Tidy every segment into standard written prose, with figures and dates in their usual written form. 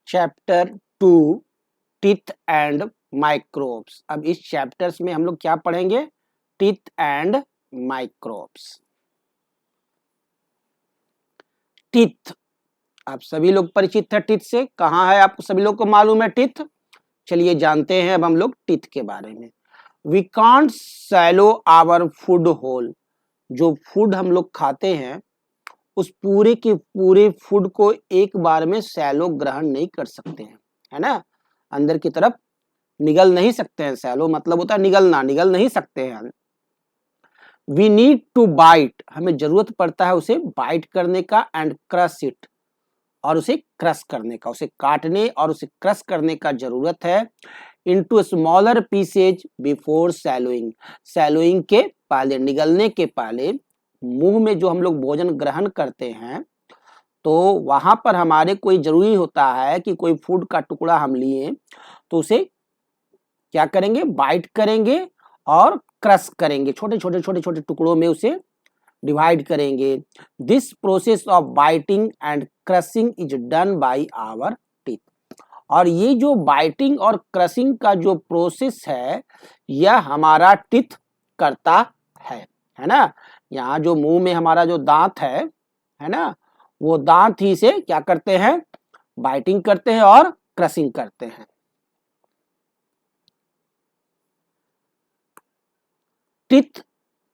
Chapter 2 teeth and microbes. अब इस chapters में हम लोग क्या पढ़ेंगे? Teeth and microbes. टीथ, आप सभी लोग परिचित है टीथ से। कहाँ है आपको सभी लोग को मालूम है टीथ? चलिए जानते हैं अब हम लोग टीथ के बारे में। We can't swallow our food whole. जो फूड हम लोग खाते हैं उस पूरे के पूरे फूड को एक बार में सैलो ग्रहण नहीं कर सकते हैं, है ना। अंदर की तरफ निगल नहीं सकते हैं। सैलो मतलब होता है निगलना, निगल नहीं सकते हैं। वी नीड टू बाइट, हमें जरूरत पड़ता है उसे बाइट करने का, एंड क्रश इट, और उसे क्रश करने का, उसे काटने और उसे क्रश करने का जरूरत है। इनटू स्मॉलर पीसेज बिफोर सैलोइंग, सैलोइंग के पहले, निगलने के पहले मुंह में जो हम लोग भोजन ग्रहण करते हैं तो वहां पर हमारे कोई जरूरी होता है कि कोई फूड का टुकड़ा हम लिए तो उसे क्या करेंगे? बाइट करेंगे और क्रश करेंगे, छोटे छोटे छोटे छोटे टुकड़ों में उसे डिवाइड करेंगे। This process of biting and crushing is done by our teeth. और ये जो बाइटिंग और क्रशिंग का जो प्रोसेस है यह हमारा टीथ करता है ना। यहाँ जो मुंह में हमारा जो दांत है ना, वो दांत ही से क्या करते हैं? बाइटिंग करते हैं और क्रशिंग करते हैं। टीथ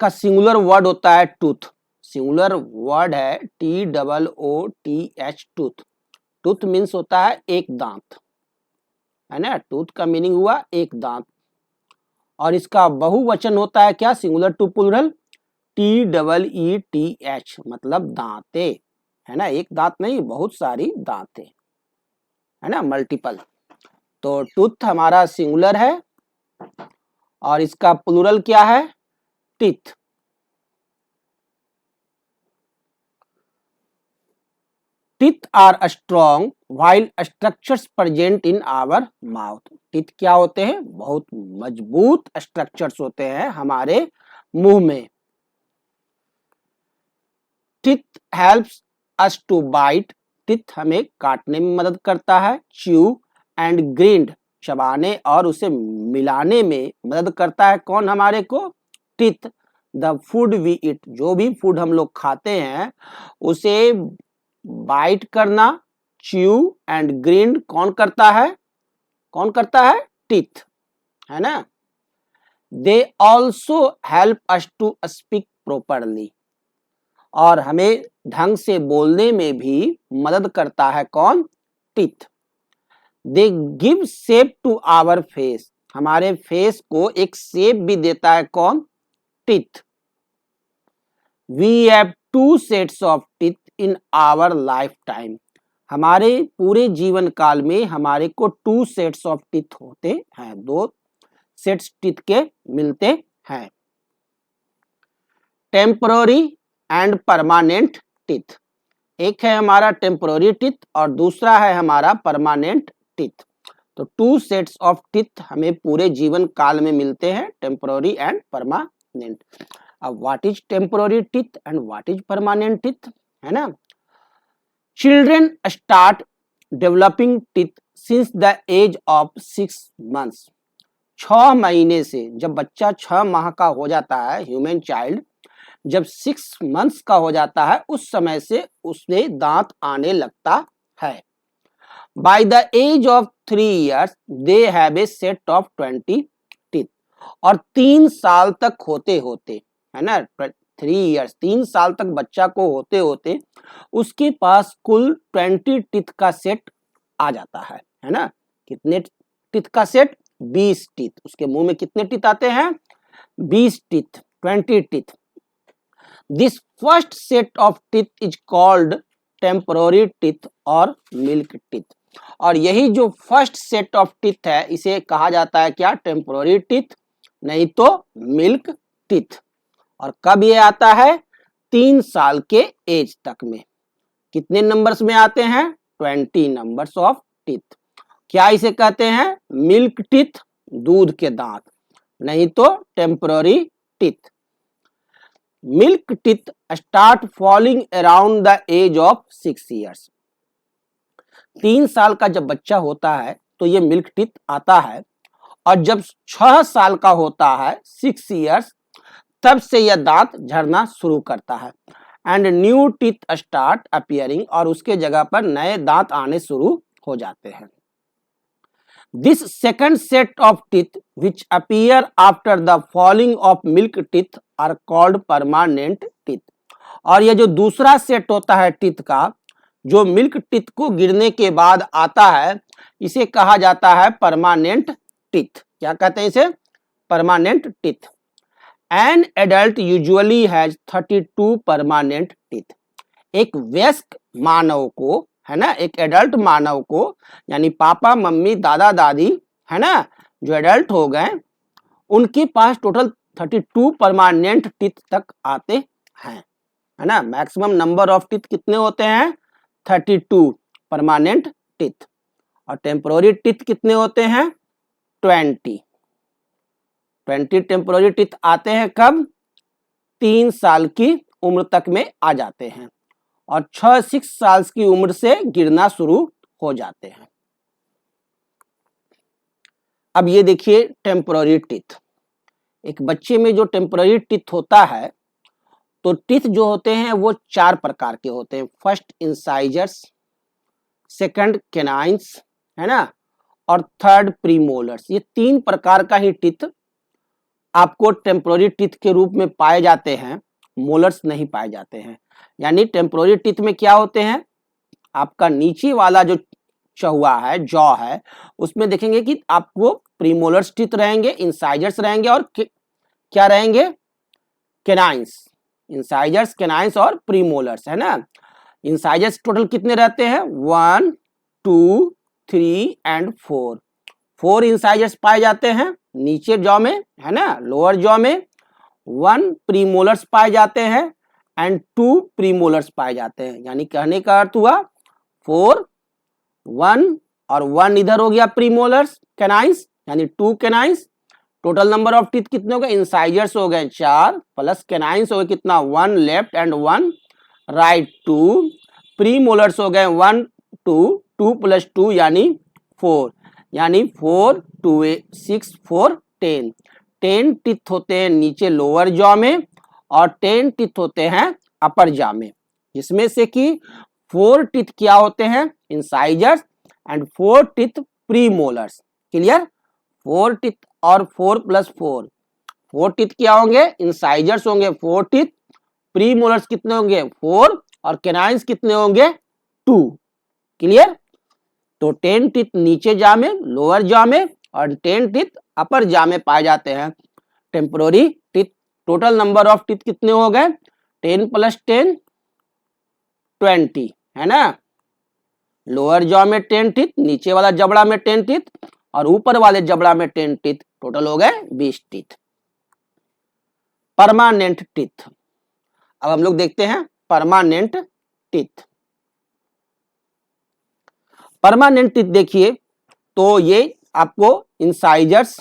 का सिंगुलर वर्ड होता है टूथ। सिंगुलर वर्ड है TOOTH, टूथ। टूथ मीन्स होता है एक दांत, है ना। टूथ का मीनिंग हुआ एक दांत। और इसका बहुवचन होता है क्या? सिंगुलर टू प्लूरल TEETH, मतलब दांते, है ना। एक दांत नहीं, बहुत सारी दांते, है ना, मल्टीपल। तो टूथ हमारा सिंगुलर है और इसका प्लूरल क्या है? Teeth. Teeth are strong white structures present in our mouth. Teeth क्या होते हैं? बहुत मजबूत स्ट्रक्चर्स होते हैं हमारे मुंह में। Teeth helps us to bite, teeth हमें काटने में मदद करता है। च्यू एंड ग्रिंड, चबाने और उसे मिलाने में मदद करता है। कौन हमारे को? Teeth. The food we eat, जो भी फूड हम लोग खाते हैं उसे बाइट करना, च्यू एंड ग्रिंड कौन करता है? कौन करता है? टीथ, है ना। They also help us to speak properly, और हमें ढंग से बोलने में भी मदद करता है। कौन? Teeth. They give shape to our face, हमारे फेस को एक शेप भी देता है। कौन? Teeth. We have 2 sets of teeth in our lifetime, हमारे पूरे जीवन काल में हमारे को 2 सेट्स ऑफ टीथ होते हैं, 2 सेट्स टीथ के मिलते हैं। टेम्पररी एंड परमानेंट टीथ, एक है हमारा टेम्पररी टीथ और दूसरा है हमारा परमानेंट टीथ। तो 2 सेट्स ऑफ टीथ हमें पूरे जीवन काल में मिलते हैं, टेम्पररी एंड परमानेंट। अब what is temporary teeth and what is permanent teeth, है ना। Children start developing teeth since the age of 6 months, 6 महीने से, जब बच्चा 6 माह का हो जाता है, ह्यूमन चाइल्ड जब 6 मंथ्स का हो जाता है उस समय से उसमें दांत आने लगता है। By the age of 3 years they have a set of 20 teeth, और 3 साल तक होते होते, है ना, 3 years 3 साल तक बच्चा को होते होते उसके पास कुल 20 टीथ का सेट आ जाता है ना। कितने टीथ का सेट? 20 टीथ। उसके मुंह में कितने टीथ आते हैं? 20 teeth, 20 teeth. This first set of teeth is called temporary teeth और मिल्क टीथ, और यही जो फर्स्ट सेट ऑफ टीथ है इसे कहा जाता है क्या? टेम्पररी टीथ, नहीं तो मिल्क टीथ। और कब ये आता है? 3 साल के एज तक में। कितने नंबर्स में आते हैं? 20 नंबर्स ऑफ टीथ। क्या इसे कहते हैं? मिल्क टीथ, दूध के दांत, नहीं तो temporary teeth. Milk teeth start falling around the age of 6 years, 3 साल का जब बच्चा होता है तो ये मिल्क टीथ आता है, और जब 6 साल का होता है 6 इयर्स, तब से यह दांत झड़ना शुरू करता है and new teeth start appearing, और उसके जगह पर नए दांत आने शुरू हो जाते हैं। This second set of teeth which appear after the falling of milk teeth are called permanent teeth। और ये जो दूसरा सेट होता है टीथ का, जो मिल्क टीथ को गिरने के बाद आता है, इसे कहा जाता है परमानेंट टीथ। क्या कहते हैं इसे? Permanent teeth. An adult usually has 32 permanent teeth. एक वयस्क मानव को, है ना, एक एडल्ट मानव को, यानी पापा मम्मी दादा दादी, है ना, जो एडल्ट हो गए, उनके पास टोटल 32 परमानेंट टीथ तक आते हैं, है ना। मैक्सिमम नंबर ऑफ टीथ कितने होते हैं? 32 परमानेंट टीथ। और टेम्पोररी टीथ कितने होते हैं? 20 टेम्पोररी टीथ आते हैं कब? 3 साल की उम्र तक में आ जाते हैं, और 6 साल की उम्र से गिरना शुरू हो जाते हैं। अब ये देखिए टेम्पोररी टीथ। एक बच्चे में जो टेम्पोररी टीथ होता है, तो टीथ जो होते हैं वो 4 प्रकार के होते हैं। फर्स्ट इंसाइजर्स, सेकंड कैनाइंस, है ना, और थर्ड प्रीमोलर्स। ये 3 प्रकार का ही टीथ आपको टेम्पोररी टीथ के रूप में पाए जाते हैं, मोलर्स नहीं पाए जाते हैं। यानी टेम्पोररी टीथ में क्या होते हैं? आपका नीचे वाला जो चौवा है, जॉ है, उसमें देखेंगे कि आपको प्रीमोलर्स टीथ रहेंगे, इंसाइजर्स रहेंगे, और क्या रहेंगे? कैनाइंस। इंसाइजर्स, कैनाइंस और प्रीमोलर्स, है ना। इंसाइजर्स टोटल कितने रहते हैं? 1 2 3 एंड 4। 4 इंसाइजर्स पाए जाते हैं नीचे जॉ में, है ना, लोअर जॉ में। 1 प्रीमोलर्स पाए जाते हैं एंड 2 प्रीमोलर्स पाए जाते हैं। यानी कहने का अर्थ हुआ 4 1 और 1 इधर हो गया प्रीमोलर्स, कैनाइंस, यानी 2 canines. Total number of teeth कितने हो गए? इंसाइजर्स हो गए 4 प्लस कैनाइंस हो गए कितना? 1 लेफ्ट एंड 1 राइट, 2। प्रीमोलर्स हो गए 1 2, 2 + 2 यानी 4, यानी 4 2 6 4 10। 10 टीथ होते हैं नीचे लोअर जॉ में, और 10 टीथ होते हैं अपर जॉ में, जिसमें से कि 4 टीथ क्या होते हैं? Incisors, and 4 teeth premolars. Clear? 4 teeth और 4 + 4, 4 टीथ क्या होंगे? इंसाइजर्स होंगे 4 टीथ, प्रीमोलर्स कितने होंगे? 4, और कैनाइंस कितने होंगे? 2। क्लियर? तो 10 टीथ नीचे जॉ में, लोअर जॉ में, और 10 टीथ अपर जॉ में पाए जाते हैं temporary teeth. Total number of teeth कितने हो गए? 10 + 10 20, है ना। लोअर जॉ में 10 टीथ, नीचे वाला जबड़ा में 10 टीथ, और ऊपर वाले जबड़ा में 10 टीथ, टोटल हो गए 20 टीथ। Permanent teeth. अब हम लोग देखते हैं परमानेंट टीथ। परमानेंट टीथ देखिए, तो ये आपको इंसाइजर्स,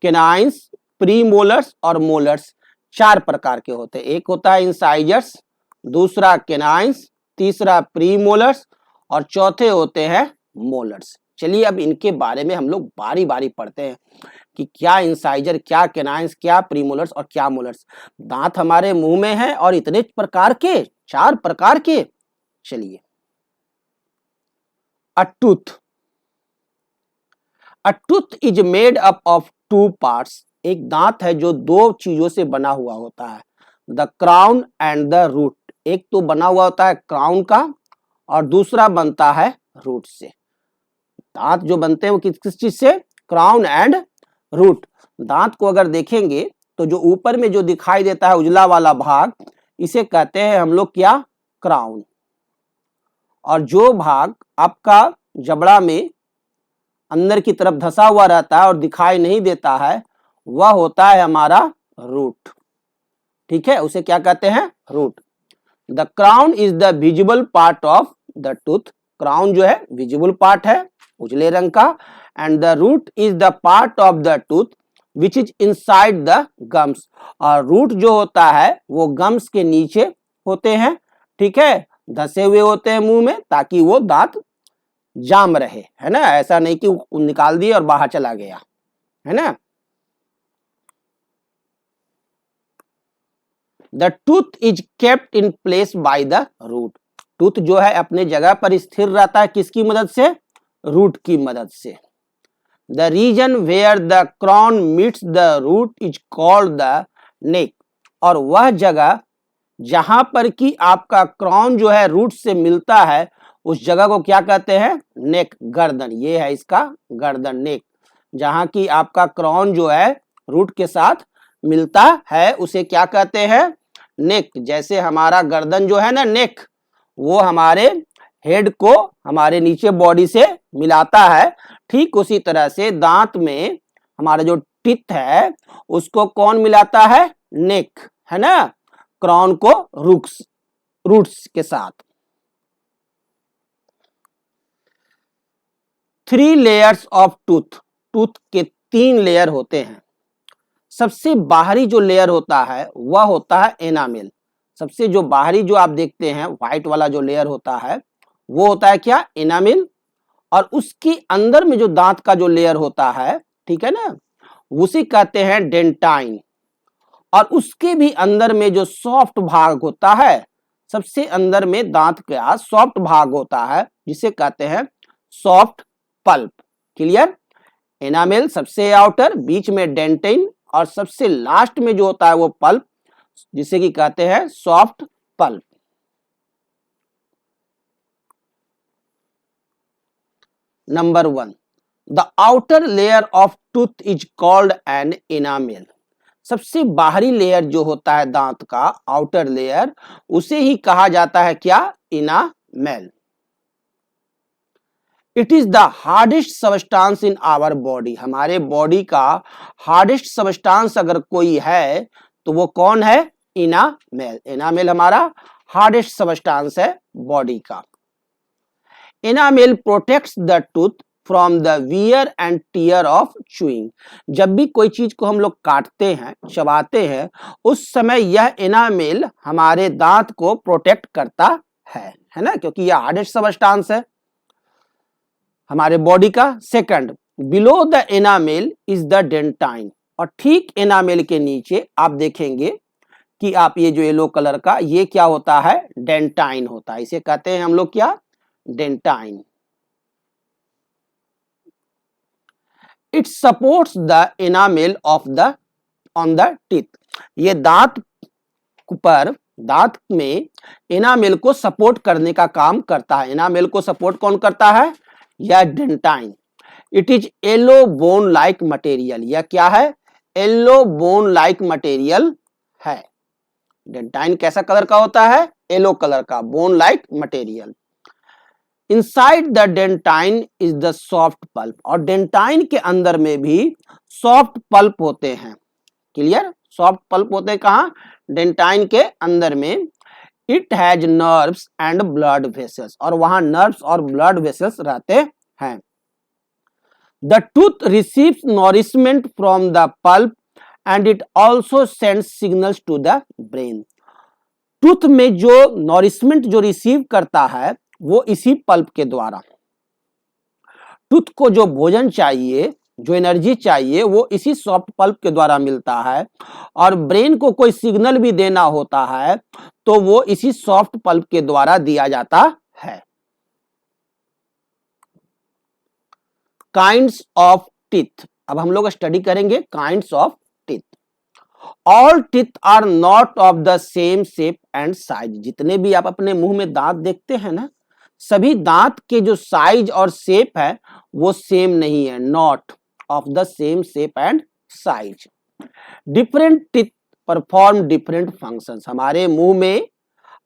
कैनाइंस, प्रीमोलर्स और मोलर्स 4 प्रकार के होते हैं। एक होता है इंसाइजर्स, दूसरा कैनाइंस, तीसरा प्रीमोलर्स, और चौथे होते हैं मोलर्स। चलिए अब इनके बारे में हम लोग बारी बारी पढ़ते हैं कि क्या इंसाइजर, क्या कैनाइंस, क्या प्रीमोलर्स और क्या मोलर्स। दांत हमारे मुंह में है और इतने प्रकार के, 4 प्रकार के। चलिए, अ tooth. A tooth is made up of 2 parts. एक दांत है जो 2 चीजों से बना हुआ होता है, the crown and the root. एक तो बना हुआ होता है क्राउन का, और दूसरा बनता है रूट से। दांत जो बनते हैं वो किस किस चीज से? Crown and root. दांत को अगर देखेंगे तो जो ऊपर में जो दिखाई देता है उजला वाला भाग, इसे कहते हैं हम लोग क्या? क्राउन। और जो भाग आपका जबड़ा में अंदर की तरफ धसा हुआ रहता है और दिखाई नहीं देता है, वह होता है हमारा रूट। ठीक है, उसे क्या कहते हैं? Root. The crown is the visible part of the tooth. Crown जो है विजिबल पार्ट है उजले रंग का, and the root is the part of the tooth which is inside the gums. और रूट जो होता है वो गम्स के नीचे होते हैं, ठीक है, धसे हुए होते हैं मुंह में, ताकि वो दांत जाम रहे, है ना, ऐसा नहीं कि निकाल दिए और बाहर चला गया, है ना। The tooth is kept in place by the root. Tooth जो है अपने जगह पर स्थिर रहता है, किसकी मदद से? रूट की मदद से। The region where the crown meets the root is called the neck. और वह जगह जहां पर कि आपका क्रॉन जो है रूट से मिलता है, उस जगह को क्या कहते हैं? नेक, गर्दन। ये है इसका गर्दन, नेक। जहां की आपका क्रॉन जो है रूट के साथ मिलता है, उसे क्या कहते हैं? नेक। जैसे हमारा गर्दन जो है ना, नेक, वो हमारे हेड को हमारे नीचे बॉडी से मिलाता है, ठीक उसी तरह से दांत में हमारा जो टीथ है उसको कौन मिलाता है? नेक, है ना, क्रॉन को रूट्स के साथ। 3 लेयर्स ऑफ टूथ। टूथ के 3 लेयर होते हैं। सबसे बाहरी जो लेयर होता है वह होता है एनामेल। सबसे जो बाहरी जो आप देखते हैं व्हाइट वाला जो लेयर होता है वो होता है क्या? एनामेल। और उसके अंदर में जो दांत का जो लेयर होता है, ठीक है ना, उसे कहते हैं डेंटाइन। और उसके भी अंदर में जो सॉफ्ट भाग होता है, सबसे अंदर में दांत का सॉफ्ट भाग होता है, जिसे कहते हैं सॉफ्ट पल्प। क्लियर? एनामेल सबसे आउटर, बीच में डेंटाइन, और सबसे लास्ट में जो होता है वो पल्प, जिसे कि कहते हैं soft pulp. Number 1, the outer layer of tooth is called an enamel. सबसे बाहरी लेयर जो होता है दांत का, आउटर लेयर, उसे ही कहा जाता है क्या? Enamel. It is the hardest substance in our body. हमारे बॉडी का हार्डेस्ट सबस्टांस अगर कोई है तो वो कौन है? इनामेल। इनामेल हमारा हार्डेस्ट सबस्टांस है बॉडी का। Enamel protects the tooth from the wear and tear of chewing. जब भी कोई चीज को हम लोग काटते हैं, चबाते हैं, उस समय यह इनामेल हमारे दांत को प्रोटेक्ट करता है ना, क्योंकि यह हार्डेस्ट सबस्टांस है हमारे बॉडी का। Second, below the enamel is the dentine. और ठीक एनामेल के नीचे आप देखेंगे कि आप ये जो येलो कलर का, ये क्या होता है? डेंटाइन होता है। इसे कहते हैं हम लोग क्या? Dentine. It supports the enamel of the on the teeth. ये दांत पर, दांत में एनामेल को सपोर्ट करने का काम करता है। एनामेल को सपोर्ट कौन करता है? यह dentine. It is yellow bone like material. यह क्या है? येलो बोन लाइक मटेरियल है। डेंटाइन कैसा कलर का होता है? येलो कलर का, bone like material. Inside the dentine is the soft pulp. और डेंटाइन के अंदर में भी सॉफ्ट पल्प होते हैं। क्लियर? सॉफ्ट पल्प होते हैं कहां? डेंटाइन के अंदर में। It has nerves and blood vessels. और वहां नर्व्स और ब्लड वेसल्स रहते हैं। The tooth receives nourishment from the pulp and it also sends signals to the brain. Tooth में जो नॉरिशमेंट जो रिसीव करता है वो इसी पल्प के द्वारा। टूथ को जो भोजन चाहिए, जो एनर्जी चाहिए, वो इसी सॉफ्ट पल्प के द्वारा मिलता है। और ब्रेन को कोई सिग्नल भी देना होता है तो वो इसी सॉफ्ट पल्प के द्वारा दिया जाता है। Kinds of teeth. अब हम लोग स्टडी करेंगे kinds of teeth. All teeth are not of the same shape and size. जितने भी आप अपने मुंह में दांत देखते हैं ना, सभी दांत के जो साइज और शेप है वो सेम नहीं है। Not of the same shape and size. Different teeth perform different functions. हमारे मुंह में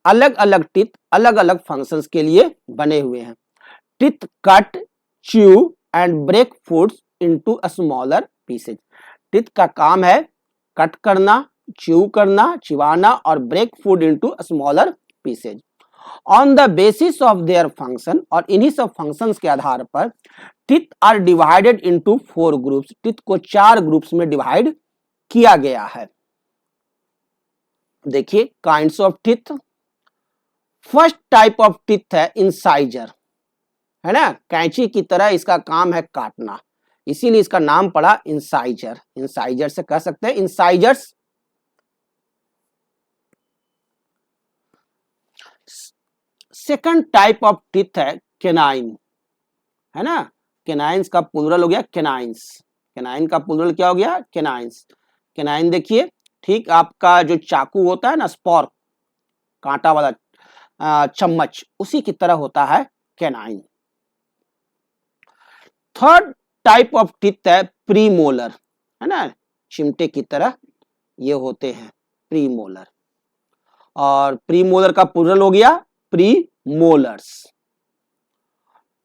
अलग अलग टीथ अलग अलग फंक्शंस के लिए बने हुए हैं। Teeth cut, chew and break foods into smaller pieces. Teeth का काम है कट करना, च्यू करना, चिबाना, और break food into smaller pieces. On the basis of their function, और इन्हीं सब फंक्शंस के आधार पर teeth are divided into 4 groups. Teeth को 4 ग्रुप्स में डिवाइड किया गया है। देखिए kinds of teeth. First type of teeth है इंसाइजर। है ना, कैंची की तरह इसका काम है काटना, इसीलिए इसका नाम पड़ा इंसाइजर। इंसाइजर से कह सकते हैं incisors. Second type of teeth है केनाइन, है ना, केनाइंस का प्लूरल हो गया केनाइंस। केनाइन का प्लूरल क्या हो गया, केनाइंस। केनाइन देखिए, ठीक आपका जो चाकू होता है ना, स्पॉर्क, कांटा वाला चम्मच, उसी की तरह होता है canine. Third type of teeth है प्रीमोलर, है ना, चिमटे की तरह ये होते हैं प्रीमोलर, और प्रीमोलर का प्लूरल हो गया premolars.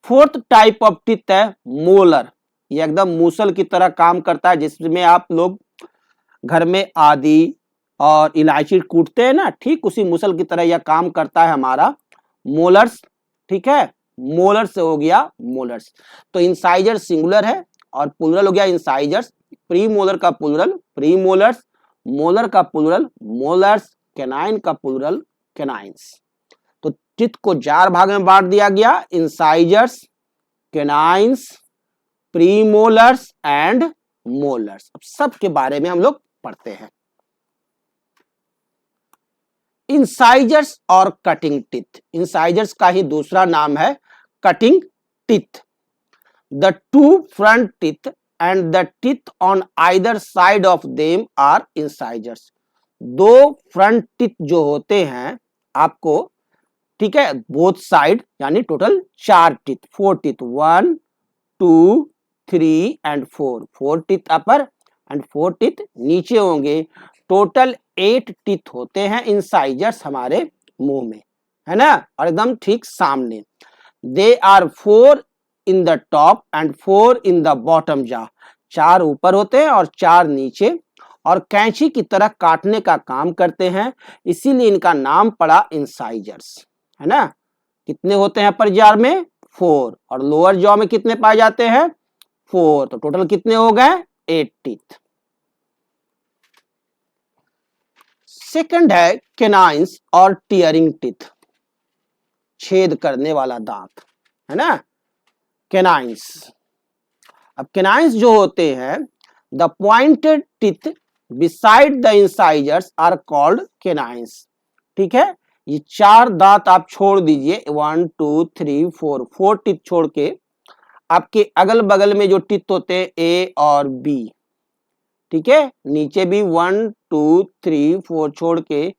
Fourth type of teeth है मोलर, ये एकदम मूसल की तरह काम करता है, जिसमें आप लोग घर में आदि और इलायची कूटते हैं ना, ठीक उसी मूसल की तरह यह काम करता है हमारा मोलर्स। ठीक है, मोलर से हो गया मोलर्स। तो इंसाइजर सिंगुलर है और प्लूरल हो गया इंसाइजर्स। प्री मोलर का प्लूरल प्री मोलर्स, मोलर का प्लूरल मोलर्स, कैनाइन का प्लूरल कैनाइंस। तो टीथ को 4 भाग में बांट दिया गया, incisors, canines, premolars and molars. अब सब के बारे में हम लोग पढ़ते हैं। इंसाइजर्स और कटिंग टीथ, इंसाइजर्स का ही दूसरा नाम है cutting teeth. The two front teeth and the teeth on either side of them are incisors. 2 front teeth जो होते हैं आपको, ठीक है, बोथ साइड, यानी total 4 teeth, 4 teeth, 1 2 3 and 4, 4 teeth upper and 4 teeth नीचे होंगे। टोटल 8 टीथ होते हैं इंसाइजर्स हमारे मुंह में, है ना, और एकदम ठीक सामने। They are 4 in the top and 4 in the bottom जा, 4 ऊपर होते हैं और 4 नीचे, और कैंची की तरह काटने का काम करते हैं, इसीलिए इनका नाम पड़ा इंसाइजर्स, है ना। कितने होते हैं अपर जार में, 4, और लोअर जॉ में कितने पाए जाते हैं, 4, तो टोटल कितने हो गए, 8 टीथ। सेकंड है केनाइंस और टीयरिंग टीथ, छेद करने वाला दांत, है ना, केनाइंस। अब केनाइंस जो होते हैं, the pointed teeth beside the incisors are called canines. ठीक है, ये 4 दांत आप छोड़ दीजिए, 1 2 3 4, 4 टीथ छोड़ के आपके अगल बगल में जो टीथ होते हैं ए और बी, ठीक है, नीचे भी 1 2 3 4 छोड़ के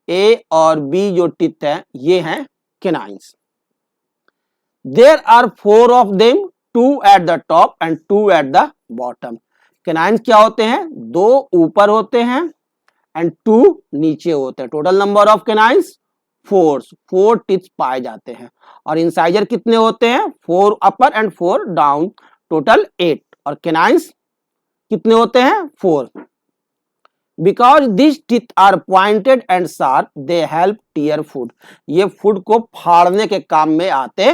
ए और बी जो टीथ है ये हैं canines. There are 4 of them, 2 at the top and 2 at the bottom. Canines क्या होते हैं, 2 ऊपर होते हैं एंड 2 नीचे होते हैं। Total number of canines 4 teeth पाए जाते हैं। और इंसाइजर कितने होते हैं, 4 अपर एंड 4 डाउन, टोटल 8। और केनाइंस कितने होते हैं, 4। Because this teeth are pointed and sharp they help tear food, ये फूड को फाड़ने के काम में आते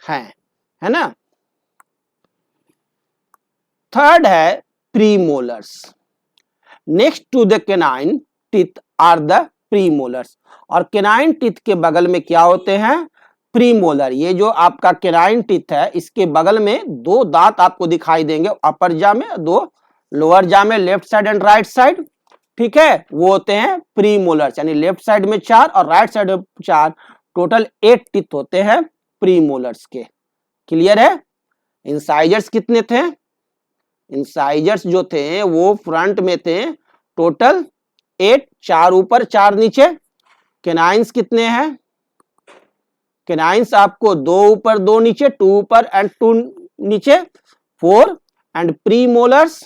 हैं, है ना। थर्ड है premolars. Next to the canine teeth are the premolars, और केनाइन टीथ के बगल में क्या होते हैं, प्रीमोलर। ये जो आपका केनाइन टीथ है इसके बगल में 2 दांत आपको दिखाई देंगे, अपर जा में 2, लोअर जा में, left side and right side, ठीक है, वो होते हैं प्रीमोलर्स, यानी लेफ्ट साइड में 4 और राइट साइड में 4, टोटल 8 टीथ होते हैं प्रीमोलर्स के। क्लियर है। इंसाइजर्स कितने थे, इंसाइजर्स जो थे वो फ्रंट में थे, टोटल 8, 4 ऊपर 4 नीचे। केनाइंस कितने हैं, केनाइंस आपको 2 ऊपर 2 नीचे, 2 ऊपर एंड 2 नीचे, 4। And premolars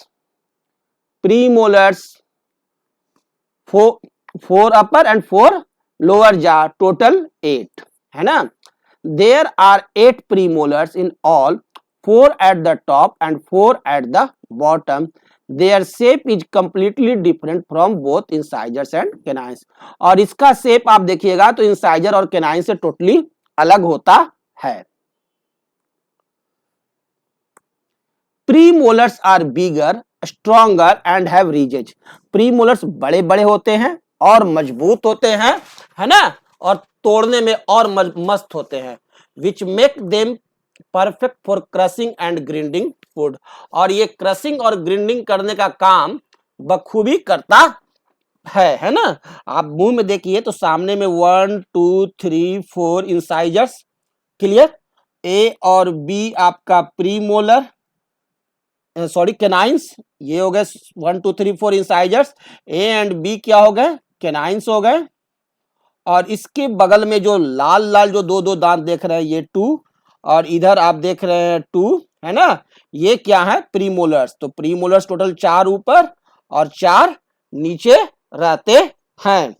4 upper and 4 lower jaw, total 8, है ना। There are 8 premolars in all, 4 at the top and 4 at the bottom. Their shape is completely different from both incisors and canines. और इसका shape आप देखिएगा तो incisor और canine से totally अलग होता है। Premolars are bigger, stronger and have ridges. Premolars बड़े बड़े होते हैं और मजबूत होते हैं, है ना, और तोड़ने में और मस्त होते हैं। Which make them perfect for crushing and grinding food, और ये क्रशिंग और ग्राइंडिंग करने का काम बखूबी करता है ना। आप मुंह में देखिए तो सामने में 1 2 3 4 इंसाइजर्स, क्लियर। ए और बी आपका प्रीमोलर, सॉरी कैनाइंस, ये हो गए 1 2 3 4 इंसाइजर्स, ए एंड बी क्या हो गए, कैनाइंस हो गए। और इसके बगल में जो लाल लाल जो दो दो दांत देख रहे हैं ये 2, और इधर आप देख रहे हैं 2, है ना, ये क्या है, प्रीमोलर्स। तो प्रीमोलर्स टोटल 4 ऊपर और 4 नीचे रहते हैं।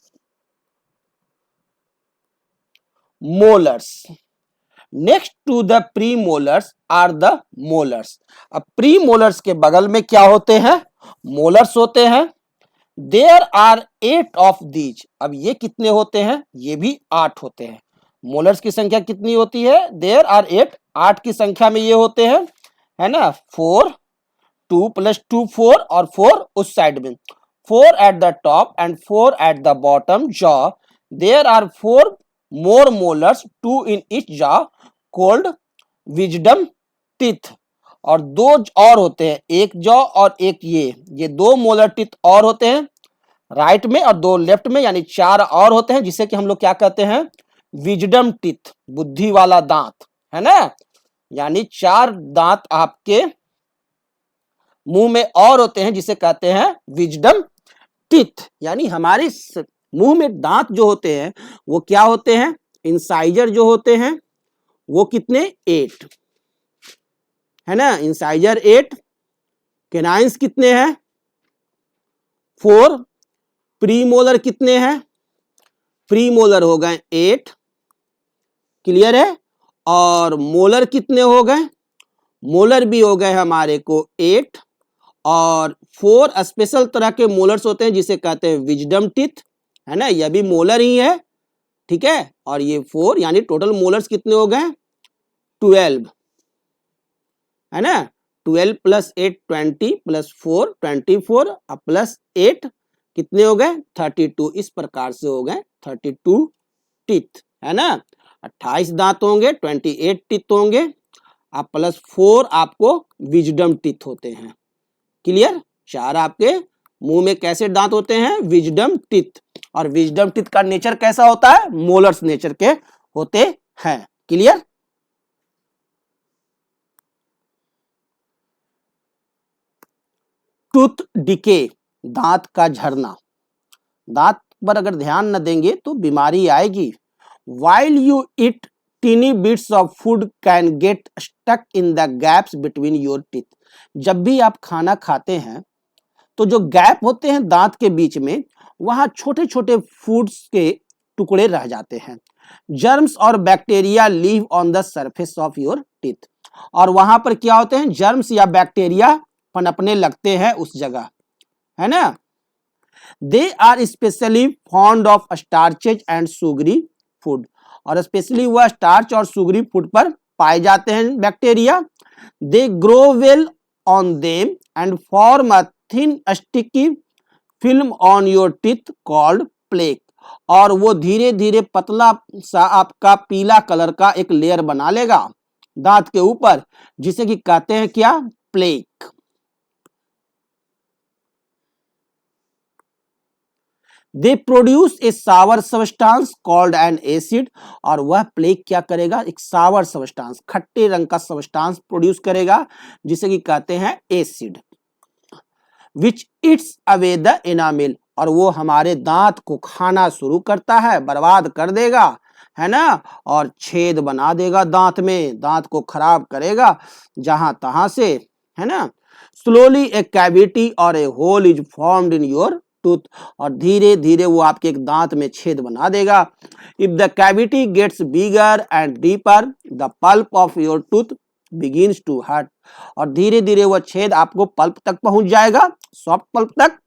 Molars, next to the premolars are the molars. अब प्रीमोलर्स के बगल में क्या होते हैं, मोलर्स होते हैं। देयर आर 8 ऑफ दीज, अब ये कितने होते हैं, ये भी 8 होते हैं। मोलर्स की संख्या कितनी होती है, देयर आर 8, 8 की संख्या में ये होते हैं, है ना, 4, 2 + 2 4, और 4 उस साइड में, 4 at the top and 4 at the bottom jaw. There are 4 more molars, 2 in each jaw, called wisdom teeth. और 2 और होते हैं, एक जॉ और एक ये 2 मोलर टीथ और होते हैं राइट में और 2 लेफ्ट में, यानी 4 और होते हैं, जिसे कि हम लोग क्या कहते हैं, विजडम टीथ, बुद्धि वाला दांत, है ना। यानी 4 दांत आपके मुंह में और होते हैं, जिसे कहते हैं विजडम टीथ। यानी हमारे मुंह में दांत जो होते हैं वो क्या होते हैं, इंसाइजर जो होते हैं वो कितने, 8, है ना, इंसाइजर 8, कैनाइंस कितने हैं, 4, प्रीमोलर कितने हैं, प्रीमोलर हो गए 8, क्लियर है। और मोलर कितने हो गए, मोलर भी हो गए हमारे को 8, और 4 स्पेशल तरह के मोलर्स होते हैं जिसे कहते हैं विजडम टीथ, है ना, यह भी मोलर ही है, ठीक है। और ये 4, यानी टोटल मोलर्स कितने हो गए, 12, है ना, 12 + 8 20 + 4 24 प्लस 8 कितने हो गए, 32। इस प्रकार से हो गए 32 टीथ, है ना। 28 दांत होंगे, 28 टीथ होंगे, आप +4 आपको विजडम टीथ होते हैं, क्लियर। 4 आपके मुंह में कैसे दांत होते हैं, विजडम टीथ। और विजडम टीथ का नेचर कैसा होता है, मोलर्स नेचर के होते हैं, क्लियर। टूथ डिके, दांत का झरना, दांत पर अगर ध्यान न देंगे तो बीमारी आएगी। While you eat, teeny bits of food can get stuck in the gaps between your teeth. जब भी आप खाना खाते हैं तो जो गैप होते हैं दांत के बीच में, वहां छोटे छोटे फूड्स के टुकड़े रह जाते हैं। जर्म्स और bacteria leave on the surface of your teeth, और वहां पर क्या होते हैं, जर्म्स या बैक्टीरिया पनपने लगते हैं उस जगह, है ना। They are specially fond of starches and sugary food, और स्पेशली वह स्टार्च और सुगरी फूड पर पाए जाते हैं bacteria. They grow well on them and form a thin sticky film on your teeth called plaque, और वो धीरे धीरे पतला सा आपका पीला कलर का एक लेयर बना लेगा दांत के ऊपर, जिसे कि कहते हैं क्या, plaque. They produce a sour substance called an acid, और वह प्लेक क्या करेगा, एक सावर सबस्टांस, खट्टे रंग का सबस्टांस प्रोड्यूस करेगा, जिसे कि कहते हैं acid. Which it's away the enamel, और वो हमारे दांत को खाना शुरू करता है, बर्बाद कर देगा, है ना, और छेद बना देगा दांत में, दांत को खराब करेगा जहां तहां से, है ना। स्लोली ए कैविटी और a hole is formed in your tooth, और धीरे धीरे वो आपके एक दांत में छेद बना देगा। If the cavity gets bigger and deeper, the pulp of your tooth begins to hurt, और धीरे धीरे वह छेद आपको पल्प तक पहुंच जाएगा, सॉफ्ट पल्प तक,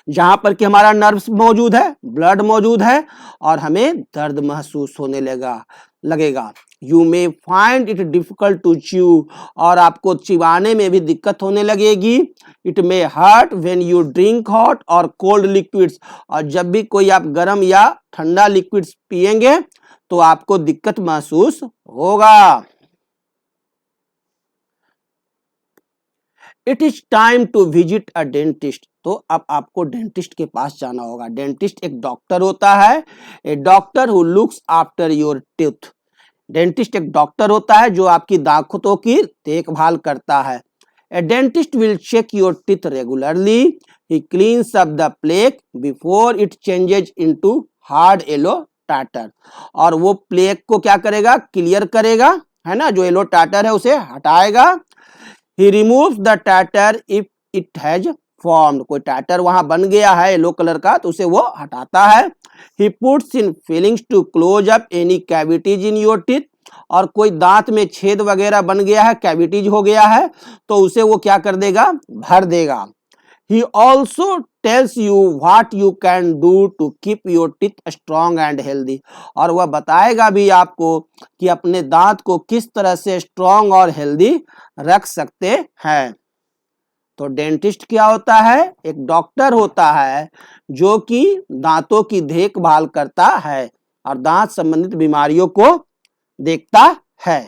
जहां पर कि हमारा नर्व्स मौजूद है, ब्लड मौजूद है, और हमें दर्द महसूस होने लगेगा। You may find it difficult to chew, और आपको चिबाने में भी दिक्कत होने लगेगी। It may hurt when you drink hot और कोल्ड लिक्विड्स, और जब भी कोई आप गर्म या ठंडा लिक्विड्स पिएंगे तो आपको दिक्कत महसूस होगा। It is time to visit a dentist. तो अब आपको डेंटिस्ट के पास जाना होगा। डेंटिस्ट एक डॉक्टर होता है, a doctor who looks after your teeth. Dentist एक डॉक्टर होता है जो आपकी दांतों की देखभाल करता है। A dentist will check your teeth regularly, he cleans up the plaque before it changes into hard yellow tartar. और वो प्लेक को क्या करेगा, क्लियर करेगा, है ना, जो येलो टाटर है उसे हटाएगा। He removes the tartar if it has formed, कोई टाटर वहां बन गया है येलो कलर का तो उसे वो हटाता है। He puts in fillings to close up any cavities in your teeth, और कोई दांत में छेद वगैरह बन गया है, कैविटीज हो गया है, तो उसे वो क्या कर देगा, भर देगा। He also tells you what you can do to keep your teeth strong and healthy, और वह बताएगा भी आपको कि अपने दांत को किस तरह से स्ट्रॉन्ग और हेल्दी रख सकते हैं। तो डेंटिस्ट क्या होता है, एक डॉक्टर होता है जो कि दांतों की देखभाल करता है और दांत संबंधित बीमारियों को देखता है।